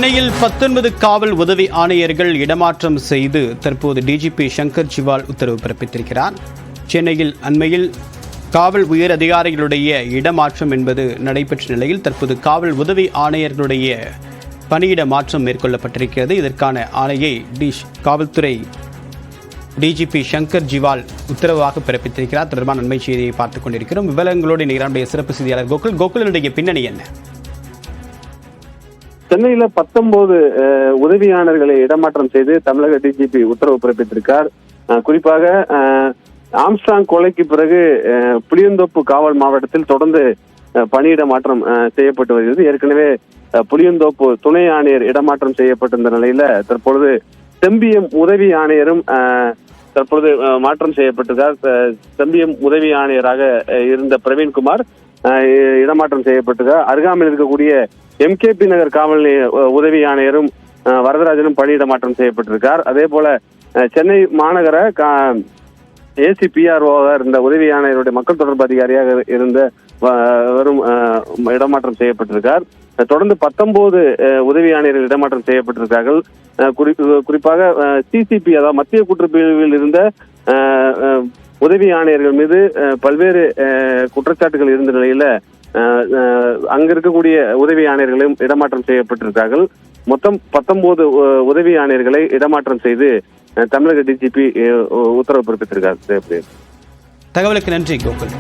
சென்னையில் 19 காவல் உதவி ஆணையர்கள் இடமாற்றம் செய்து தற்போது டிஜிபி சங்கர் ஜிவால் உத்தரவு பிறப்பித்திருக்கிறார். சென்னையில் அண்மையில் காவல் உயர் அதிகாரிகளுடைய இடமாற்றம் என்பது நடைபெற்ற நிலையில் தற்போது காவல் உதவி ஆணையர்களுடைய பணியிட மாற்றம் மேற்கொள்ளப்பட்டிருக்கிறது. இதற்கான ஆணையை காவல்துறை டிஜிபி சங்கர் ஜிவால் உத்தரவாக பிறப்பித்திருக்கிறார். தொடர்பான நன்மை செய்தியை பார்த்துக் கொண்டிருக்கிறோம். விவரங்களோடு நிகழ்ச்சிய சிறப்பு செய்தியாளர் கோகுலனுடைய பின்னணி என்ன? சென்னையில 19 உதவியாளர்களை இடமாற்றம் செய்து தமிழக டிஜிபி உத்தரவு பிறப்பித்திருக்கார். குறிப்பாக ஆம்ஸ்ட்ராங் கொலைக்கு பிறகு புளியந்தோப்பு காவல் மாவட்டத்தில் தொடர்ந்து பணியிட மாற்றம் செய்யப்பட்டு வருகிறது. ஏற்கனவே புளியந்தோப்பு துணை ஆணையர் இடமாற்றம் செய்யப்பட்டிருந்த நிலையில தற்பொழுது செம்பியம் உதவி ஆணையரும் தற்பொழுது மாற்றம் செய்யப்பட்டிருக்கார். செம்பியம் உதவி ஆணையராக இருந்த பிரவீன்குமார் இடமாற்றம் செய்யப்பட்டிருக்கார். அருகாமையில் இருக்கக்கூடிய MKP நகர் காவல் உதவி ஆணையரும் வரதராஜனும் பணியிட மாற்றம் செய்யப்பட்டிருக்கார். அதே போல சென்னை மாநகர ACPRO இருந்த உதவி ஆணையருடைய மக்கள் தொடர்பு அதிகாரியாக இருந்த வரும் இடமாற்றம் செய்யப்பட்டிருக்கார். தொடர்ந்து 19 உதவி ஆணையர்கள் இடமாற்றம் செய்யப்பட்டிருக்கார்கள். குறிப்பாக CCP அதாவது மத்திய குற்றப்பிரிவில் இருந்த உதவி ஆணையர்கள் மீது பல்வேறு குற்றச்சாட்டுகள் இருந்த நிலையில அங்க இருக்கக்கூடிய உதவி ஆணையர்களையும் இடமாற்றம் செய்யப்பட்டிருக்கார்கள். மொத்தம் 19 உதவி ஆணையர்களை இடமாற்றம் செய்து தமிழக டிஜிபி உத்தரவு பிறப்பித்திருக்கார். தகவலுக்கு நன்றி கோகுல்.